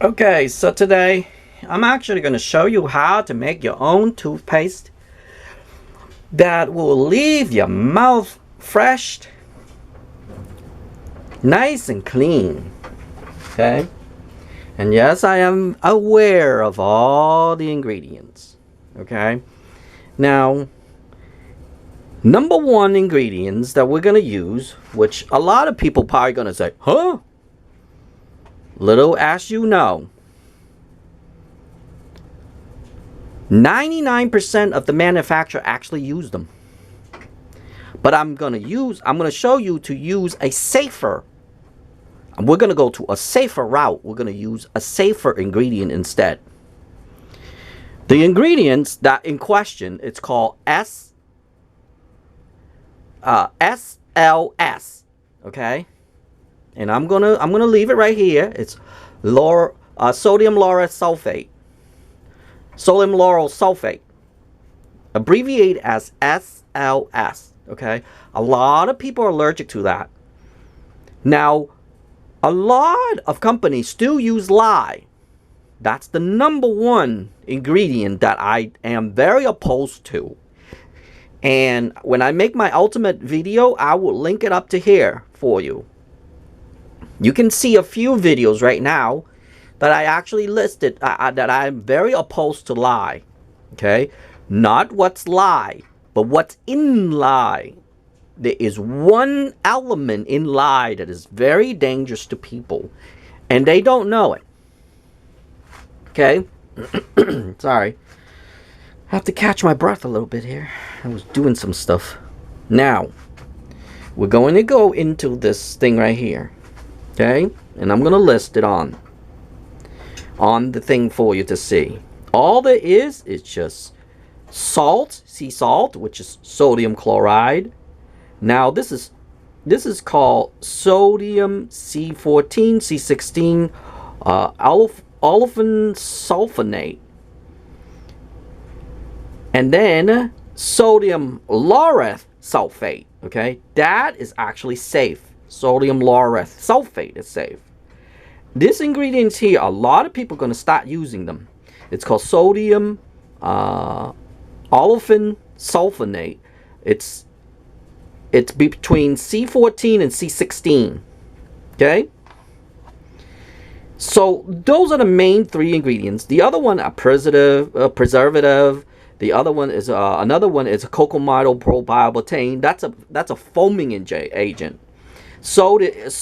Okay, so today I'm actually going to show you how to make your own toothpaste that will leave your mouth fresh, nice and clean. Okay? And yes, I am aware of all the ingredients. Okay? Now, number one ingredients that we're going to use, which a lot of people probably going to say, huh? Little as you know, 99% of the manufacturer actually use them. But I'm going to show you to use a safer. We're going to go to a safer route. We're going to use a safer ingredient instead. The ingredients that in question, it's called SLS, okay? And I'm gonna leave it right here. It's sodium lauryl sulfate. Sodium lauryl sulfate, abbreviated as SLS, okay? A lot of people are allergic to that. Now, a lot of companies still use lye. That's the number one ingredient that I am very opposed to. And when I make my ultimate video, I will link it up to here for you. You can see a few videos right now that I actually listed that I'm very opposed to lye. Okay? Not what's lye, but what's in lye. There is one element in lye that is very dangerous to people, and they don't know it. Okay? Sorry. I have to catch my breath a little bit here. I was doing some stuff. Now, we're going to go into this thing right here. Okay? And I'm going to list it on the thing for you to see. All there is just salt, sea salt, which is sodium chloride. Now this is called sodium C14, C16, olefin sulfonate. And then sodium lauryl sulfate, okay? That is actually safe. Sodium lauryl sulfate is safe. This ingredients here, a lot of people are going to start using them. It's called sodium olefin sulfonate. It's between C14 and C16. Okay? So those are the main three ingredients. The other one, a preservative. The other one is another one is a cocamidal probiobatane. That's a foaming agent. So is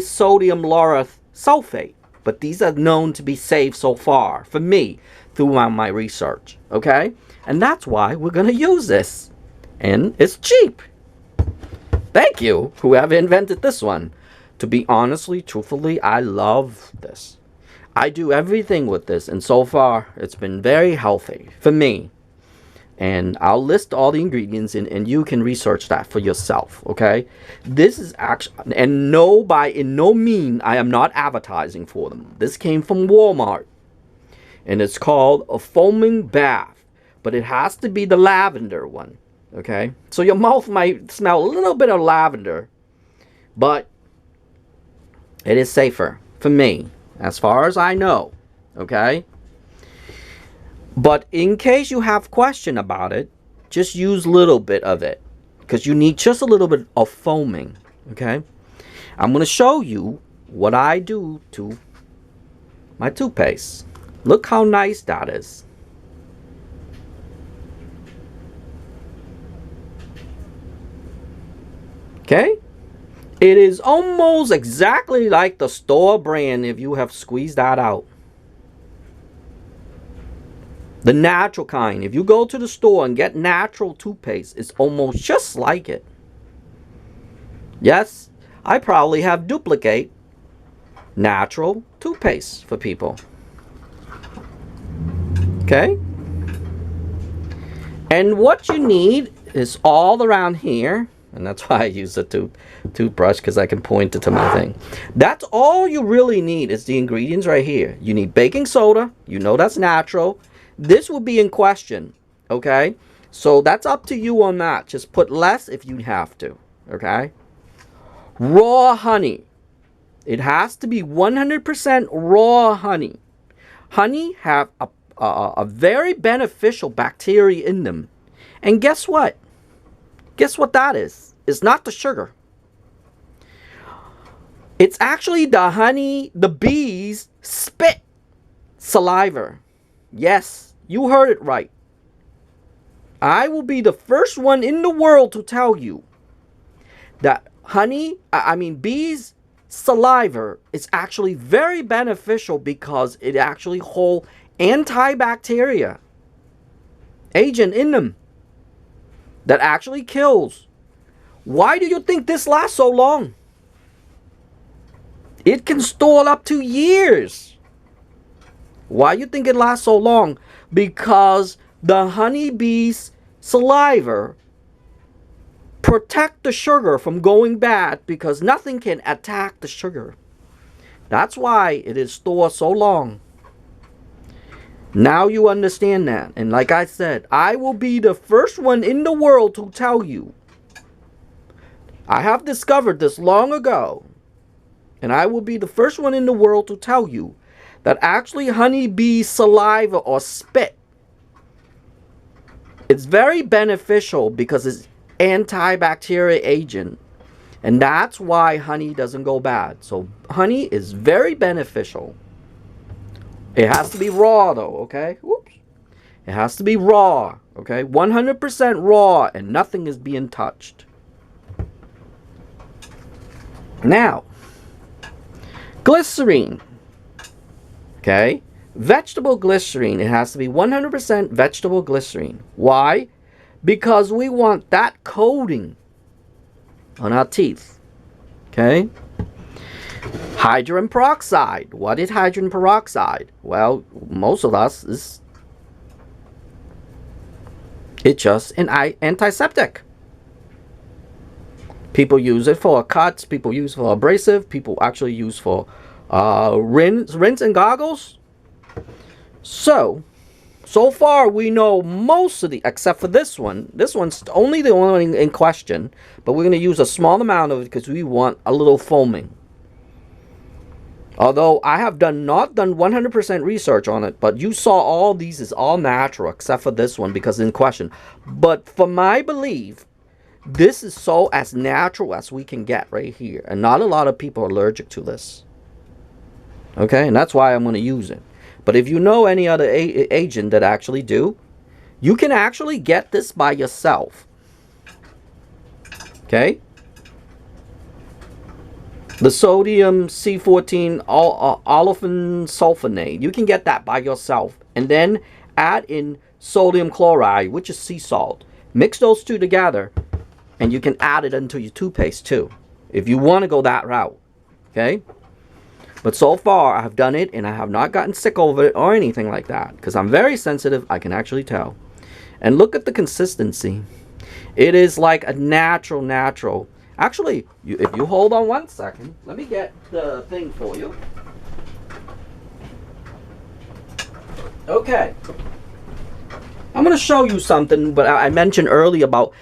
sodium lauryl sulfate, but these are known to be safe so far for me through my research. Okay, and that's why we're gonna use this, and it's cheap. Thank you, whoever invented this one. To be truthfully, I love this. I do everything with this, and so far it's been very healthy for me. And I'll list all the ingredients and you can research that for yourself, okay? This is actually, and in no mean I am not advertising for them. This came from Walmart. And it's called a foaming bath. But it has to be the lavender one, okay? So your mouth might smell a little bit of lavender. But it is safer for me, as far as I know, okay? But in case you have question about it, just use a little bit of it. Because you need just a little bit of foaming. Okay? I'm going to show you what I do to my toothpaste. Look how nice that is. Okay? It is almost exactly like the store brand if you have squeezed that out. The natural kind. If you go to the store and get natural toothpaste, it's almost just like it. Yes, I probably have duplicate natural toothpaste for people. Okay? And what you need is all around here. And that's why I use a toothbrush, because I can point it to my thing. That's all you really need is the ingredients right here. You need baking soda. You know that's natural. This will be in question, okay? So that's up to you on that. Just put less if you have to, okay? Raw honey. It has to be 100% raw honey. Honey have a very beneficial bacteria in them. And guess what? Guess what that is? It's not the sugar. It's actually the honey, the bees spit saliva. Yes, you heard it right. I will be the first one in the world to tell you that bees saliva is actually very beneficial because it actually holds antibacteria agent in them that actually kills. Why do you think this lasts so long? It can store up to years. Why you think it lasts so long? Because the honeybee's saliva protect the sugar from going bad, because nothing can attack the sugar. That's why it is stored so long. Now you understand that. And like I said, I will be the first one in the world to tell you. I have discovered this long ago. And I will be the first one in the world to tell you that actually honeybee saliva or spit, it's very beneficial because it's antibacterial agent. And that's why honey doesn't go bad. So honey is very beneficial. It has to be raw though, okay? Whoops. It has to be raw, okay? 100% raw and nothing is being touched. Now, glycerine, okay? Vegetable glycerine, it has to be 100% vegetable glycerine. Why? Because we want that coating on our teeth, okay? Hydrogen peroxide. What is hydrogen peroxide? Well, most of us it's just an antiseptic. People use it for cuts. People use it for abrasive. People actually use for rinse and goggles. So far we know most of the, except for this one. This one's only the only one in question. But we're going to use a small amount of it because we want a little foaming. Although I have not done 100% research on it, but you saw all these is all natural except for this one because it's in question. But for my belief, this is so as natural as we can get right here. And not a lot of people are allergic to this. Okay, and that's why I'm going to use it. But if you know any other agent that actually do, you can actually get this by yourself. Okay? The sodium C14 olefin sulfonate, you can get that by yourself. And then add in sodium chloride, which is sea salt. Mix those two together. And you can add it into your toothpaste too, if you want to go that route, okay? But so far, I have done it, and I have not gotten sick over it or anything like that, because I'm very sensitive, I can actually tell. And look at the consistency. It is like a natural. Actually, if you hold on one second, let me get the thing for you. Okay. I'm going to show you something, but I mentioned earlier about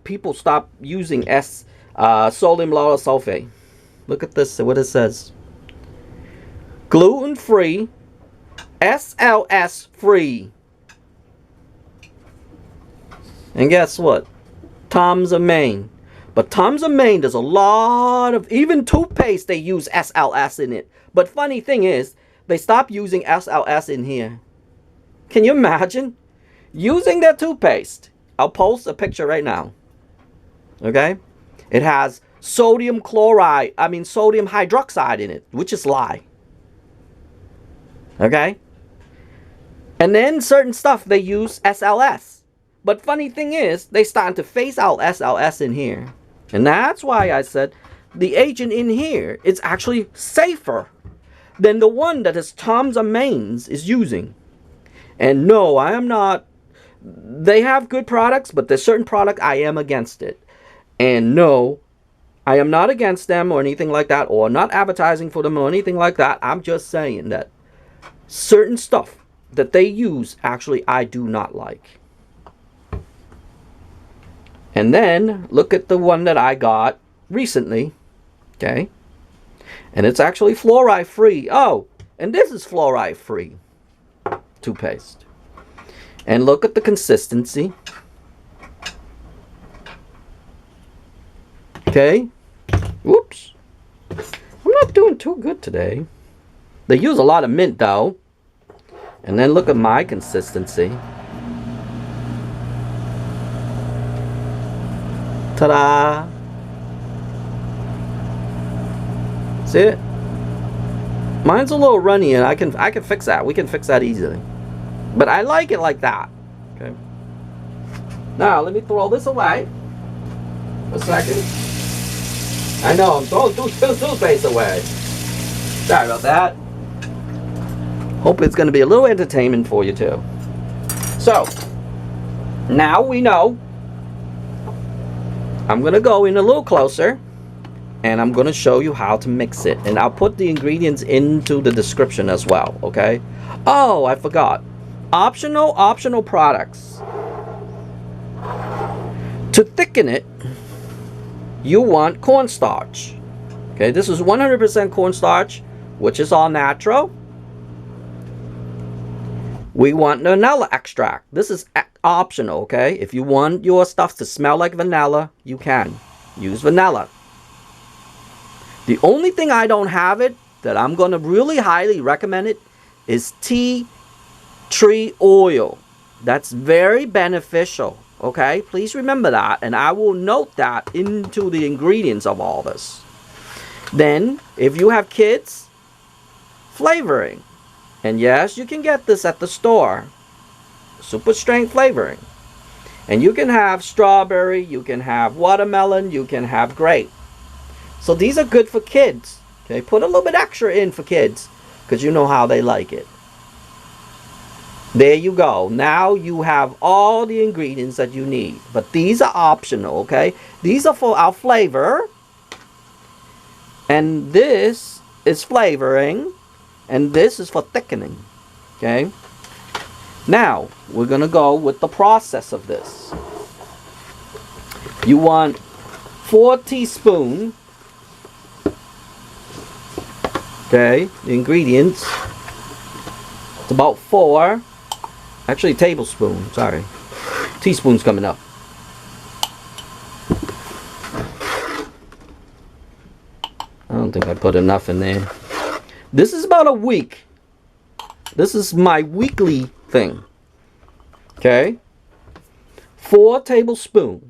people stop using sodium lauryl sulfate. Look at this, what it says. Gluten-free, SLS-free. And guess what? Tom's of Maine. But Tom's of Maine, there's a lot of, even toothpaste, they use SLS in it. But funny thing is, they stopped using SLS in here. Can you imagine? Using their toothpaste. I'll post a picture right now. Okay? It has sodium hydroxide in it, which is lye. Okay? And then certain stuff they use SLS. But funny thing is, they starting to phase out SLS in here. And that's why I said the agent in here is actually safer than the one that is Tom's of Maine's is using. And no, I am not. They have good products, but there's certain product I am against it. And no, I am not against them or anything like that, or not advertising for them or anything like that. I'm just saying that certain stuff that they use, actually, I do not like. And then, look at the one that I got recently, okay? And it's actually fluoride free. Oh, and this is fluoride free toothpaste. And look at the consistency. Okay. Whoops. I'm not doing too good today. They use a lot of mint though. And then look at my consistency. Ta-da! See it? Mine's a little runny, and I can fix that. We can fix that easily. But I like it like that. Okay. Now let me throw this away. A second. I know I'm throwing toothpaste away. Sorry about that. Hope it's going to be a little entertainment for you too. So now we know. I'm going to go in a little closer. And I'm going to show you how to mix it. And I'll put the ingredients into the description as well, okay? Oh, I forgot. Optional products. To thicken it, you want cornstarch. Okay, this is 100% cornstarch, which is all natural. We want vanilla extract. This is optional, okay? If you want your stuff to smell like vanilla, you can use vanilla. The only thing I don't have it, that I'm going to really highly recommend it, is tea tree oil. That's very beneficial, okay? Please remember that, and I will note that into the ingredients of all this. Then, if you have kids, flavoring. And yes, you can get this at the store. Super strength flavoring. And you can have strawberry, you can have watermelon, you can have grape. So these are good for kids. Okay, put a little bit extra in for kids because you know how they like it. There you go. Now you have all the ingredients that you need. But these are optional, okay? These are for our flavor. And this is flavoring. And this is for thickening. Okay? Now, we're going to go with the process of this. You want 4 teaspoons. Okay, the ingredients. It's about 4. Actually, tablespoon. Sorry. Teaspoon's coming up. I don't think I put enough in there. This is about a week. This is my weekly thing. Okay. 4 tablespoons.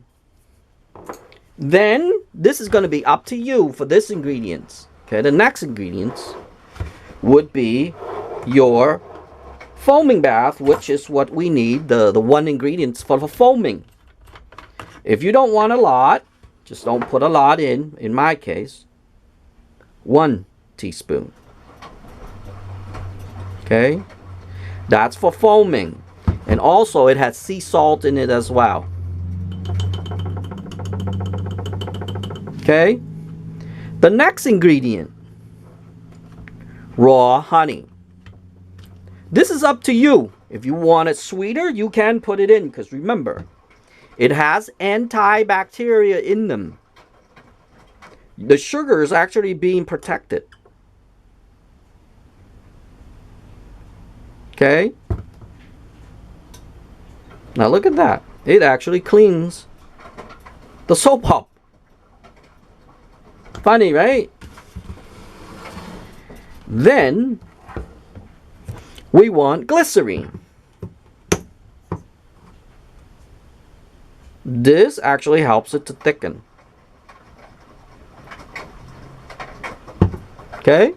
Then, this is going to be up to you for this ingredients. Okay, the next ingredients would be your foaming bath, which is what we need, the one ingredients for the foaming. If you don't want a lot, just don't put a lot in my case, 1 teaspoon. Okay, that's for foaming. And also it has sea salt in it as well. Okay. The next ingredient, raw honey. This is up to you. If you want it sweeter, you can put it in, because remember, it has antibacteria in them. The sugar is actually being protected. Okay? Now look at that. It actually cleans the soap up. Funny, right? Then we want glycerine. This actually helps it to thicken. Okay?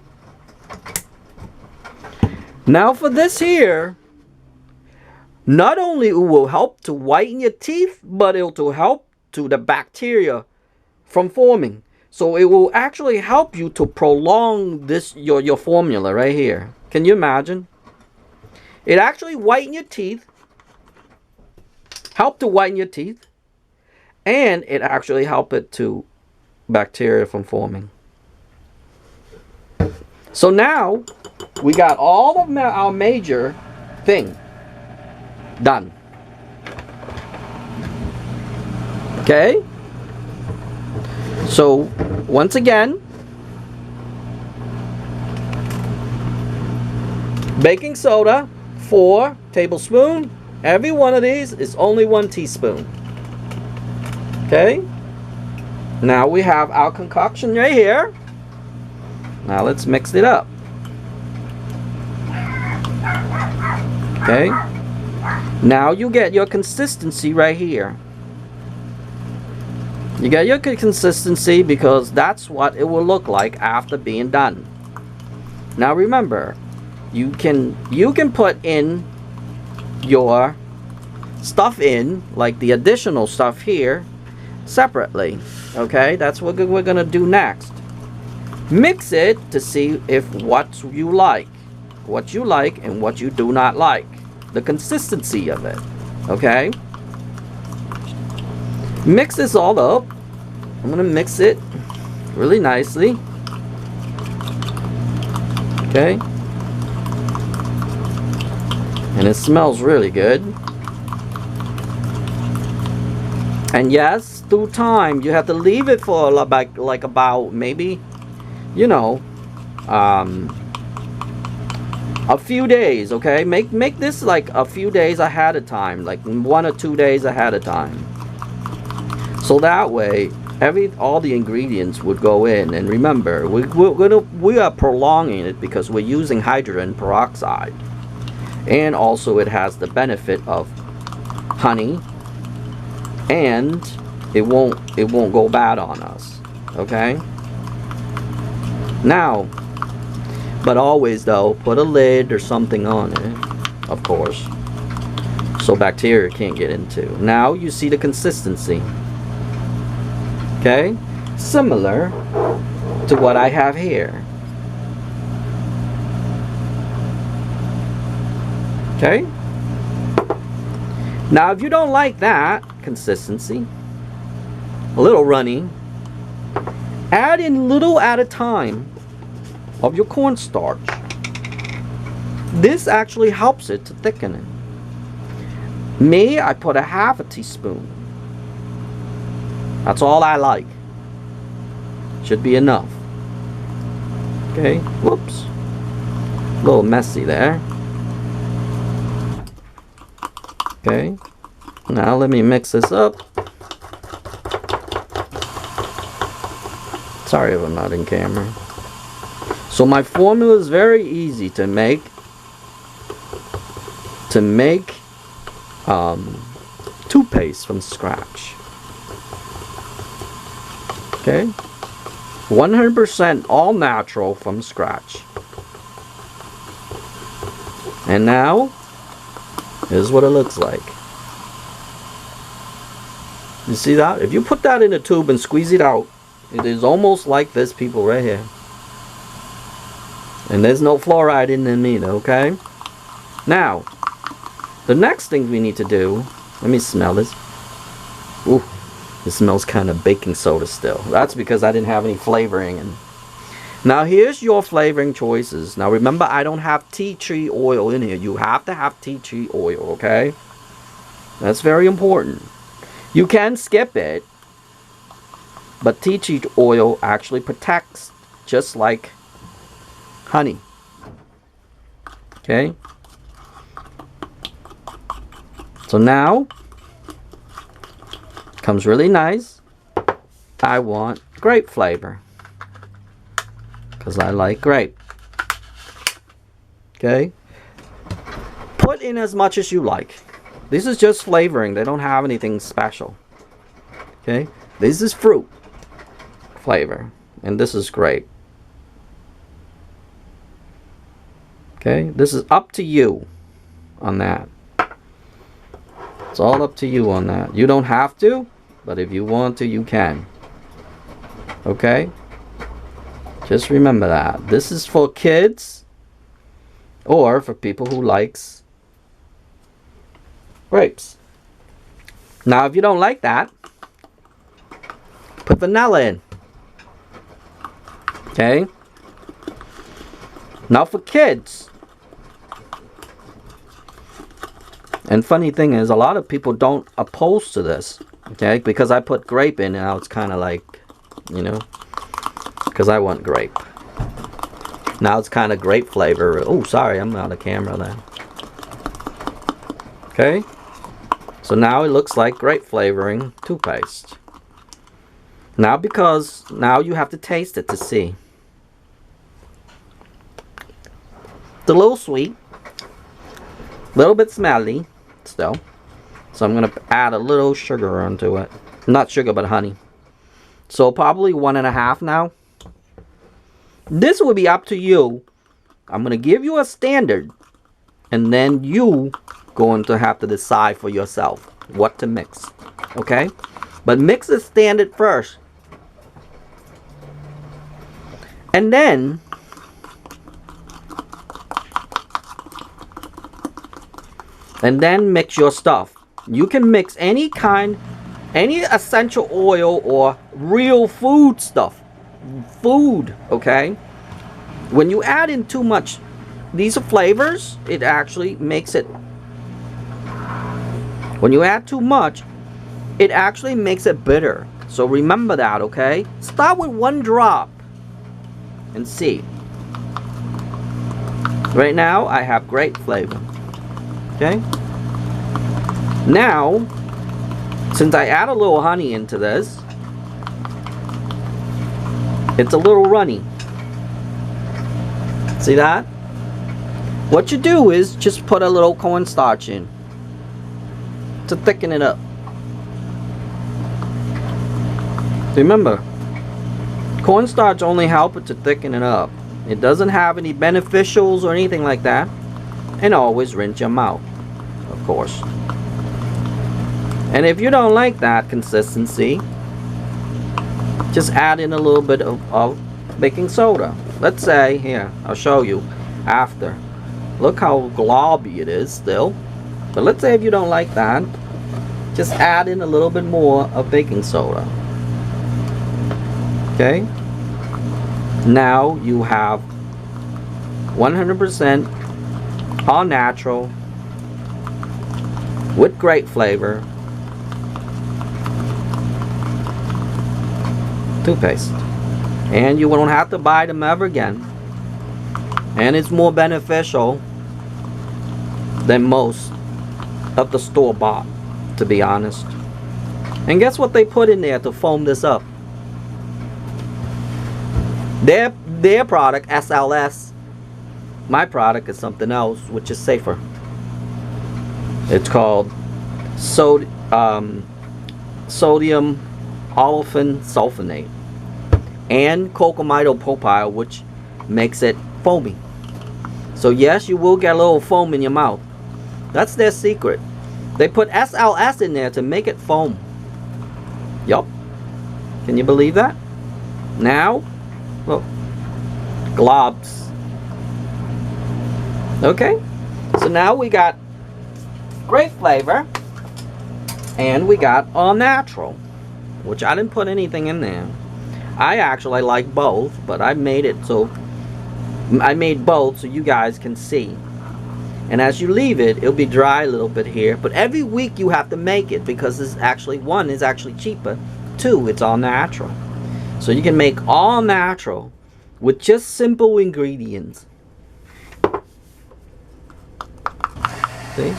Now for this here, not only it will help to whiten your teeth, but it will help to the bacteria from forming. So it will actually help you to prolong this your formula right here. Can you imagine? It actually whiten your teeth, help to whiten your teeth, and it actually help it to bacteria from forming. So now we got all of our major thing done. Okay? So once again, Baking soda, 4 tablespoons. Every one of these is only 1 teaspoon. Okay? Now we have our concoction right here. Now let's mix it up. Okay? Now you get your consistency right here. You get your consistency because that's what it will look like after being done. Now remember, you can put in your stuff in, like the additional stuff here, separately. Okay, that's what we're gonna do next. Mix it to see if what you like and what you do not like, the consistency of it. Okay, mix this all up. I'm gonna mix it really nicely. Okay, and it smells really good. And yes, through time, you have to leave it for like about maybe, you know, a few days. Okay, make this like a few days ahead of time, like 1 or 2 days ahead of time, so that way all the ingredients would go in. And remember, we are prolonging it because we're using hydrogen peroxide, and also it has the benefit of honey, and it won't go bad on us. Okay, now, but always though, put a lid or something on it, of course, so bacteria can't get into. Now you see the consistency. Okay, similar to what I have here. Okay, now if you don't like that consistency, a little runny, add in little at a time of your cornstarch. This actually helps it to thicken it. Me, I put a half a teaspoon. That's all I like. Should be enough. Okay, whoops. A little messy there. Okay, now let me mix this up. Sorry if I'm not in camera. So my formula is very easy to make. Toothpaste from scratch. Okay, 100% all natural from scratch. And now, here's what it looks like. You see that? If you put that in a tube and squeeze it out, it is almost like this, people, right here. And there's no fluoride in them either, okay? Now, the next thing we need to do, let me smell this. Ooh. It smells kind of baking soda still. That's because I didn't have any flavoring. And now here's your flavoring choices. Now remember, I don't have tea tree oil in here. You have to have tea tree oil, okay? That's very important. You can skip it, but tea tree oil actually protects, just like honey. Okay? So now, comes really nice. I want grape flavor because I like grape. Okay, put in as much as you like. This is just flavoring. They don't have anything special. Okay, this is fruit flavor and this is grape. Okay, this is up to you on that. It's all up to you on that. You don't have to, but if you want to, you can. Okay? Just remember that. This is for kids or for people who likes grapes. Now, if you don't like that, put vanilla in. Okay? Now for kids. And funny thing is, a lot of people don't oppose to this, okay? Because I put grape in, now it's kind of like, you know, because I want grape. Now it's kind of grape flavor. Oh, sorry, I'm out of camera then. Okay. So now it looks like grape flavoring toothpaste. Now now you have to taste it to see. It's a little sweet. A little bit smelly still. So I'm going to add a little sugar onto it. Not sugar, but honey. So probably 1.5 now. This will be up to you. I'm going to give you a standard. And then you going to have to decide for yourself what to mix. Okay? But mix the standard first. And then mix your stuff. You can mix any essential oil or real food stuff. Food, okay? When you add in too much, these are flavors, it actually makes it, when you add too much, it actually makes it bitter. So remember that, okay? Start with 1 drop and see. Right now, I have great flavor. Okay? Now, since I add a little honey into this, it's a little runny. See that? What you do is just put a little cornstarch in to thicken it up. Remember, cornstarch only helps it to thicken it up. It doesn't have any beneficials or anything like that. And always rinse your mouth, of course. And if you don't like that consistency, just add in a little bit of baking soda. Let's say, here, I'll show you after. Look how globby it is still. But let's say if you don't like that, just add in a little bit more of baking soda. Okay? Now you have 100% all natural with great flavor toothpaste, and you won't have to buy them ever again, and it's more beneficial than most of the store-bought, to be honest. And guess what they put in there to foam this up? Their product, SLS. My product is something else, which is safer. It's called sodium olefin sulfonate and cocamidal propyl, which makes it foamy. So yes, you will get a little foam in your mouth. That's their secret. They put SLS in there to make it foam. Yup. Can you believe that? Now, look, globs. Okay, so now we got great flavor, and we got all natural, which I didn't put anything in there. I actually like both, but I made both so you guys can see. And as you leave it, it'll be dry a little bit here, but every week you have to make it, because it's actually, 1, is actually cheaper, 2, it's all natural. So you can make all natural with just simple ingredients. See?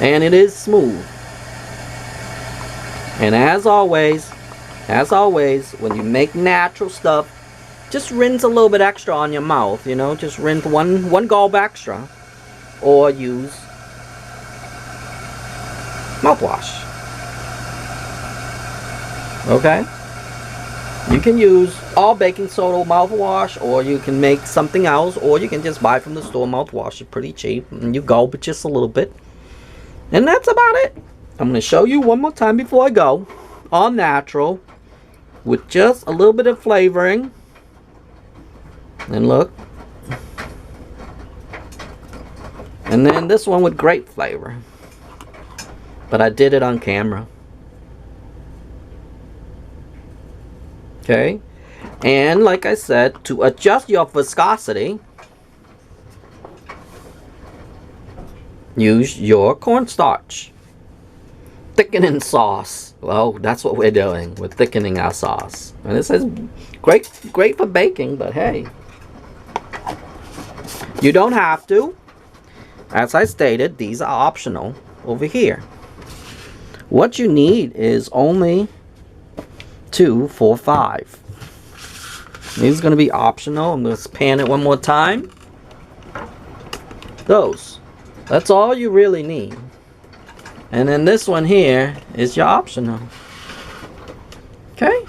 And it is smooth. And as always, when you make natural stuff, just rinse a little bit extra on your mouth, you know, just rinse one gulp extra, or use mouthwash. Okay? You can use all baking soda mouthwash, or you can make something else, or you can just buy from the store mouthwash. It's pretty cheap, and you gulp it just a little bit. And that's about it. I'm going to show you one more time before I go. All natural, with just a little bit of flavoring. And look. And then this one with grape flavor. But I did it on camera. Okay. And like I said, to adjust your viscosity, use your cornstarch. thickening sauce. Well, that's what we're doing. We're thickening our sauce. And this is great for baking, but hey, you don't have to. As I stated, these are optional over here. What you need is only 2, 4, 5. These are going to be optional. I'm going to pan it one more time. That's all you really need. And then this one here is your optional. Okay?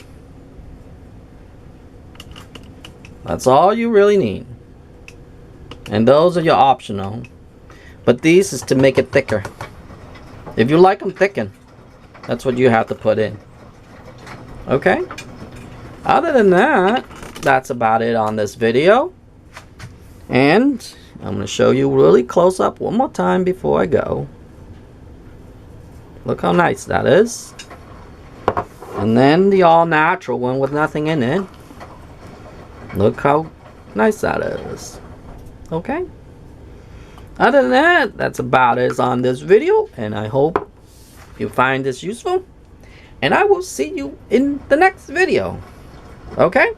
That's all you really need. And those are your optional. But these is to make it thicker. If you like them thickened, that's what you have to put in. Okay? Other than that, that's about it on this video. And I'm going to show you really close up one more time before I go. Look how nice that is. And then the all natural one with nothing in it. Look how nice that is. Okay? Other than that, that's about it on this video. And I hope you find this useful. And I will see you in the next video. Okay?